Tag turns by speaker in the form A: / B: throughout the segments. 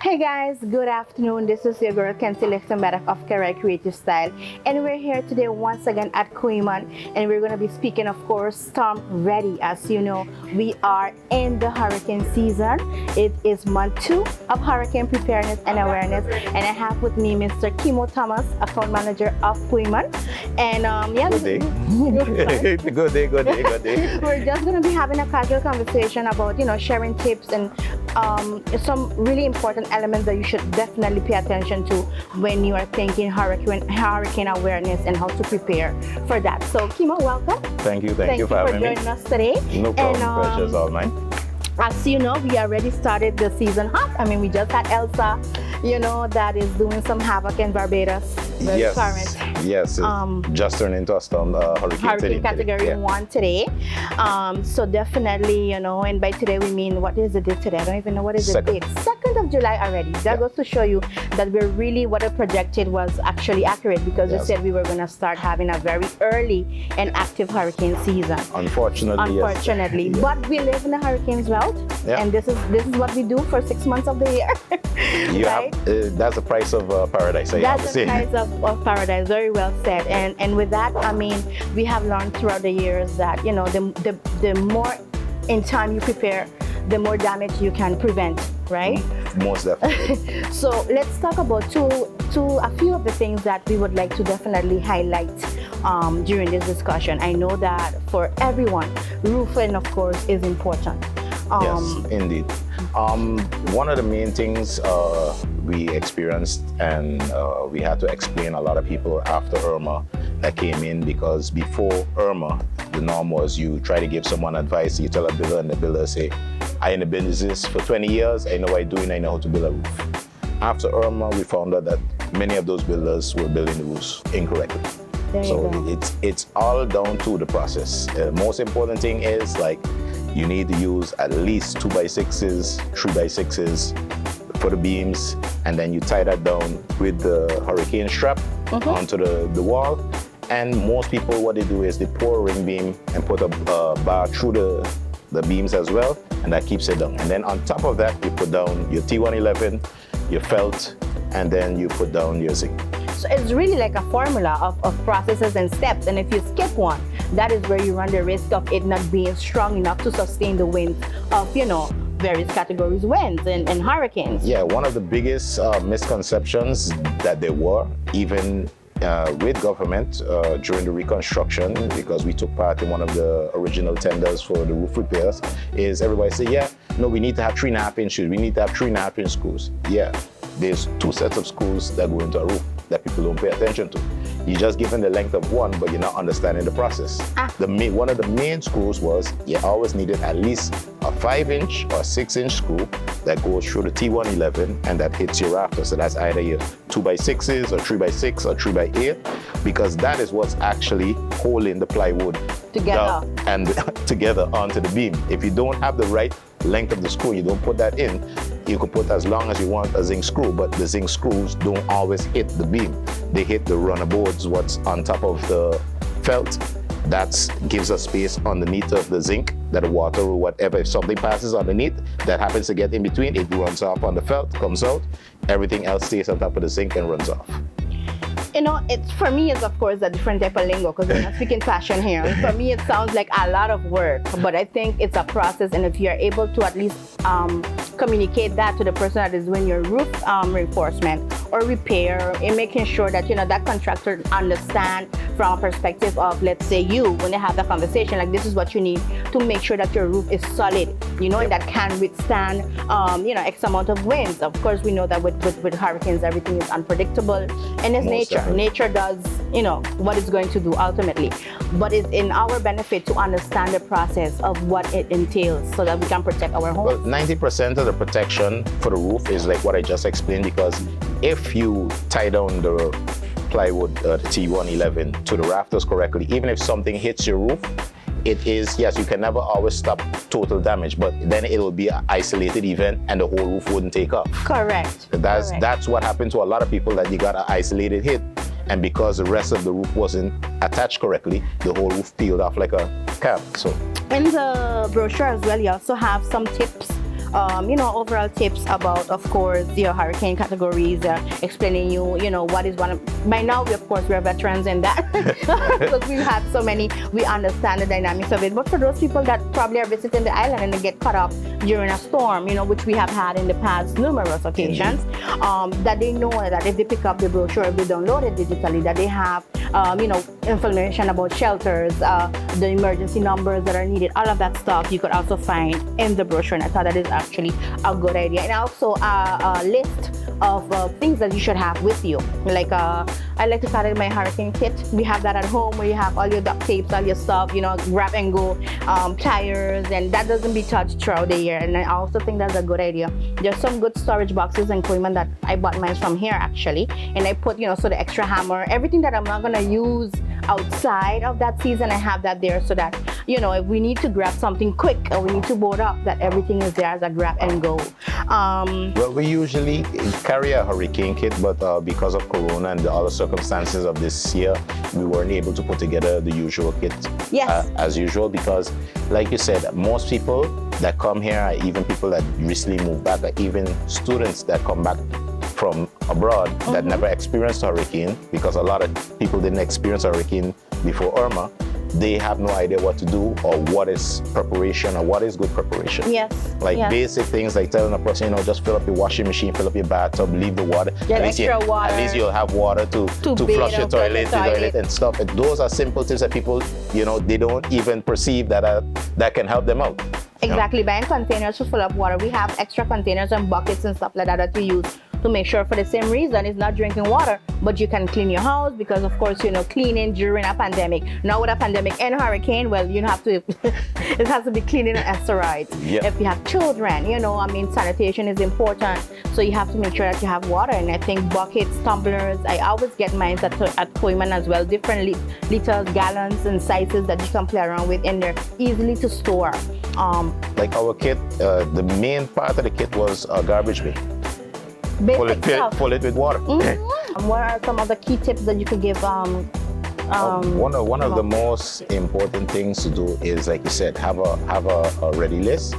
A: Hey guys, good afternoon. This is your girl Kenzie Lexenberg of Career Creative Style, and we're here today once again at Kooyman, and we're going to be speaking, of course, storm ready. As you know, we are in the hurricane season. It is month 2 of hurricane preparedness and awareness, and I have with me Mr. Kimo Thomas, account manager of Kooyman. And
B: Good day. Good day, good day, good day.
A: We're just going to be having a casual conversation about, sharing tips and some really important elements that you should definitely pay attention to when you are thinking hurricane awareness and how to prepare for that. So Kimo, welcome.
B: Thank you for having me.
A: Joining us today.
B: No problem, pleasure's all mine.
A: As you know, we already started the season hot. I mean, we just had Elsa, that is doing some havoc in Barbados.
B: Yes,
A: current.
B: yes, it just turned into a storm, hurricane
A: category 1 today. So definitely, and by today we mean, what is the date today? I don't even know what is the date. 2nd of July already. That goes to show you that we're really, what I projected was actually accurate, because we said we were going to start having a very early and active hurricane season.
B: Unfortunately,
A: yes. But we live in a hurricane's belt, and this is what we do for 6 months of the year. Right?
B: That's the price of paradise.
A: That's the price of paradise. Very well said. And with that, I mean, we have learned throughout the years that the more in time you prepare, the more damage you can prevent, right?
B: Most definitely.
A: So let's talk about a few of the things that we would like to definitely highlight during this discussion. I know that for everyone, roofing, of course, is important.
B: Yes, indeed. One of the main things we experienced, and we had to explain a lot of people after Irma that came in, because before Irma, the norm was you try to give someone advice, you tell a builder, and the builder say, I in the business for 20 years, I know what I do, and I know how to build a roof. After Irma, we found out that many of those builders were building the roofs incorrectly. So it's all down to the process. The most important thing is, you need to use at least 2x6s, 3x6s for the beams, and then you tie that down with the hurricane strap onto the wall. And most people, what they do is they pour a ring beam and put a bar through the beams as well, and that keeps it down. And then on top of that, you put down your T111, your felt, and then you put down your zinc.
A: So it's really like a formula of processes and steps, and if you skip one, that is where you run the risk of it not being strong enough to sustain the winds of, various categories winds and hurricanes.
B: Yeah, one of the biggest misconceptions that there were, even with government during the reconstruction, because we took part in one of the original tenders for the roof repairs, is everybody say, we need to have 3.5 inches, we need to have 3.5 inch screws. Yeah, there's 2 sets of screws that go into a roof that people don't pay attention to. You're just given the length of one, but you're not understanding the process. One of the main screws was you always needed at least a 5-inch or 6-inch screw that goes through the T111 and that hits your rafter. So that's either your 2x6s or 3x6 or 3x8, because that is what's actually holding the plywood
A: together
B: together onto the beam. If you don't have the right length of the screw, you don't put that in, you can put as long as you want a zinc screw, but the zinc screws don't always hit the beam. They hit the runner boards, what's on top of the felt. That gives us space underneath of the zinc that the water or whatever, if something passes underneath, that happens to get in between, it runs off on the felt, comes out, everything else stays on top of the zinc and runs off.
A: For me, it's of course a different type of lingo, because we're not speaking fashion here. For me, it sounds like a lot of work, but I think it's a process, and if you're able to at least communicate that to the person that is doing your roof reinforcement or repair, in making sure that that contractor understand from a perspective of, let's say, when they have the conversation, like, this is what you need to make sure that your roof is solid, and that can withstand X amount of winds. Of course, we know that with hurricanes, everything is unpredictable, and it's nature. Nature does what it's going to do ultimately, but it's in our benefit to understand the process of what it entails so that we can protect our homes.
B: Well, 90% of the protection for the roof is like what I just explained, because if you tie down the plywood, the T111 to the rafters correctly, even if something hits your roof, it is, yes, you can never always stop total damage, but then it will be an isolated event and the whole roof wouldn't take off.
A: Correct.
B: That's what happened to a lot of people, that you got an isolated hit, and because the rest of the roof wasn't attached correctly, the whole roof peeled off like a cap. So
A: in the brochure as well, you also have some tips overall tips about, of course, your hurricane categories, explaining what is one of, by now, of course, we're veterans in that because we've had so many, we understand the dynamics of it. But for those people that probably are visiting the island and they get caught up during a storm, which we have had in the past numerous occasions, that they know that if they pick up the brochure, if they download it digitally, that they have, information about shelters, the emergency numbers that are needed, all of that stuff you could also find in the brochure. And I thought that is actually a good idea. And also a list of things that you should have with you. Like I like to call it my hurricane kit. We have that at home where you have all your duct tapes, all your stuff, grab and go, tires, and that doesn't be touched throughout the year. And I also think that's a good idea. There's some good storage boxes in Kooyman that I bought mine from here actually, and I put so the extra hammer, everything that I'm not gonna use outside of that season, I have that there so that if we need to grab something quick or we need to board up, that everything is there as a grab and go.
B: Well, we usually carry a hurricane kit, but because of Corona and the other circumstances of this year, we weren't able to put together the usual kit.
A: Yes.
B: As usual, because like you said, most people that come here are even people that recently moved back, or even students that come back from abroad that never experienced a hurricane, because a lot of people didn't experience a hurricane before Irma. They have no idea what to do or what is preparation or what is good preparation.
A: Yes.
B: Basic things like telling a person, just fill up your washing machine, fill up your bathtub, leave the water.
A: Get extra water.
B: At least you'll have water to flush your toilet and stuff. And those are simple things that people, they don't even perceive that can help them out.
A: Exactly. Buying containers to fill up water. We have extra containers and buckets and stuff like that to use to make sure, for the same reason, it's not drinking water, but you can clean your house, because of course, cleaning during a pandemic. Now with a pandemic and hurricane, well, you have to, it has to be cleaning on asteroids.
B: Yep.
A: If you have children, sanitation is important. So you have to make sure that you have water. And I think buckets, tumblers, I always get mine at Kooyman as well. Different liters, gallons, and sizes that you can play around with, and they're easily to store.
B: Like our kit, the main part of the kit was a garbage bin. Full it with water.
A: What are some other key tips that you could give?
B: One of the most important things to do is, like you said, have a ready list,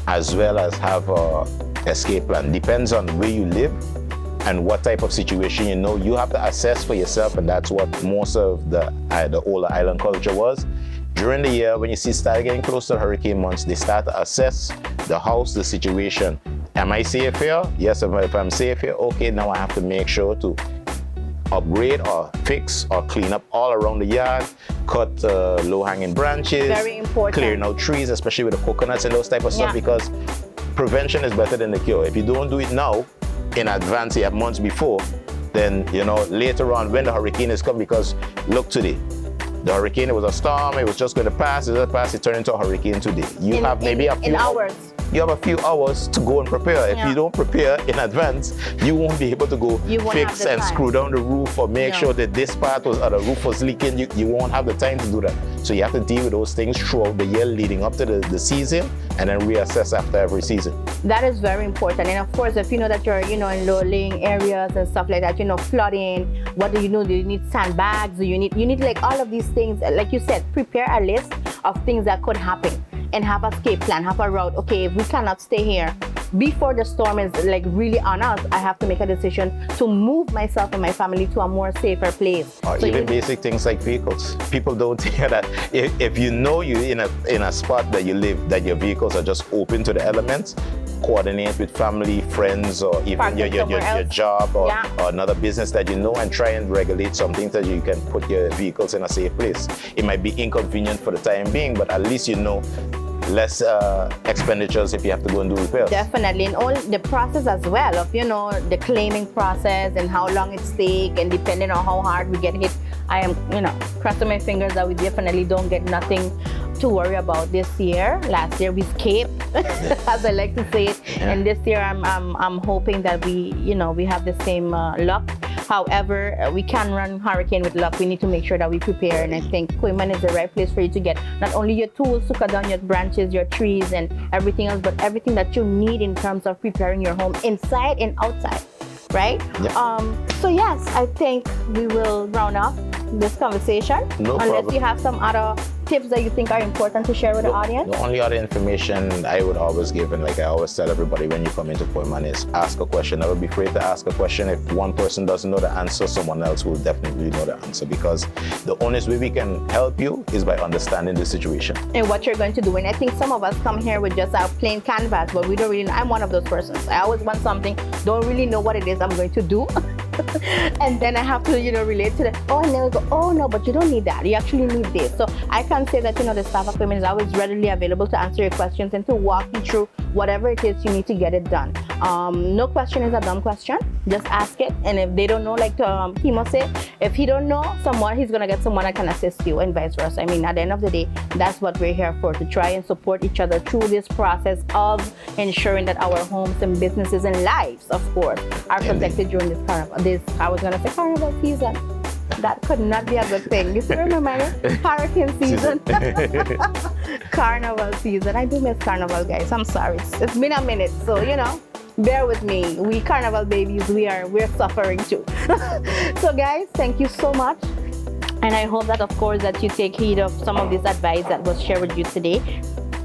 B: as well as have a escape plan. Depends on where you live and what type of situation you have to assess for yourself, and that's what most of the older island culture was. During the year, when you start getting close to the hurricane months, they start to assess the house, the situation. Am I safe here? Yes, if I'm safe here, okay, now I have to make sure to upgrade or fix or clean up all around the yard, cut low-hanging branches,
A: very important,
B: clearing out trees, especially with the coconuts and those type of stuff, because prevention is better than the cure. If you don't do it now, in advance, you have months before, then, later on when the hurricane is coming, because look today, the hurricane, it was a storm, it was just going to pass, it turned into a hurricane today. You have maybe a few
A: hours.
B: You have a few hours to go and prepare. If you don't prepare in advance, you won't be able to go fix and screw down the roof or make sure that this part or the roof was leaking. You won't have the time to do that. So you have to deal with those things throughout the year leading up to the season, and then reassess after every season.
A: That is very important. And of course, if you know that you're, in low-lying areas and stuff like that, flooding, what do you know? Do you need sandbags? Do you need like all of these things? Like you said, prepare a list of things that could happen, and have a escape plan, have a route. Okay, if we cannot stay here before the storm is like really on us, I have to make a decision to move myself and my family to a more safer place.
B: Or even basic things like vehicles. People don't hear that if you know you're in a spot that you live, that your vehicles are just open to the elements, coordinate with family, friends, or even your job or another business that and try and regulate something that you can put your vehicles in a safe place. It might be inconvenient for the time being, but at least less expenditures if you have to go and do repairs.
A: Definitely, and all the process as well of the claiming process and how long it takes, and depending on how hard we get hit. I am crossing my fingers that we definitely don't get nothing to worry about this year. Last year we escaped, as I like to say it, and this year I'm hoping that we have the same luck. However, we can run hurricane with luck. We need to make sure that we prepare, and I think Kooyman is the right place for you to get not only your tools to cut down your branches, your trees, and everything else, but everything that you need in terms of preparing your home inside and outside, right? So yes, I think we will round off this conversation.
B: No problem.
A: Unless you have some other tips that you think are important to share with the audience?
B: The only other information I would always give, and like I always tell everybody when you come into Kooyman, is ask a question. Never be afraid to ask a question. If one person doesn't know the answer, someone else will definitely know the answer, because the honest way we can help you is by understanding the situation.
A: And what you're going to do. And I think some of us come here with just our plain canvas, but we don't really know. I'm one of those persons. I always want something, don't really know what it is I'm going to do. And then I have to, relate to that. Oh, and then we go, oh no, but you don't need that. You actually need this. So I can say that, the staff of Kooyman is always readily available to answer your questions and to walk you through whatever it is you need to get it done. No question is a dumb question. Just ask it. And if they don't know, like Kimo said, if he don't know someone, he's going to get someone that can assist you, and vice versa. I mean, at the end of the day, that's what we're here for, to try and support each other through this process of ensuring that our homes and businesses and lives, of course, are protected during this carnival season. That could not be a good thing. You still remember hurricane season? Carnival season. I do miss carnival, guys. I'm sorry. It's been a minute, so bear with me. We carnival babies, we're suffering too. So guys, thank you so much. And I hope that, of course, that you take heed of some of this advice that was shared with you today.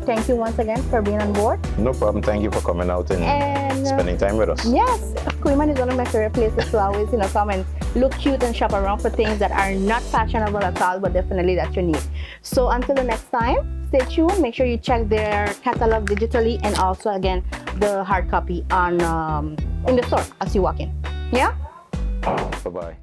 A: Thank you once again for being on board.
B: No problem. Thank you for coming out and spending time with us.
A: Yes, Kooyman is one of my favorite places to always, come and look cute and shop around for things that are not fashionable at all, but definitely that you need. So until the next time, stay tuned. Make sure you check their catalog digitally, and also again the hard copy on in the store as you walk in. Yeah.
B: Bye bye.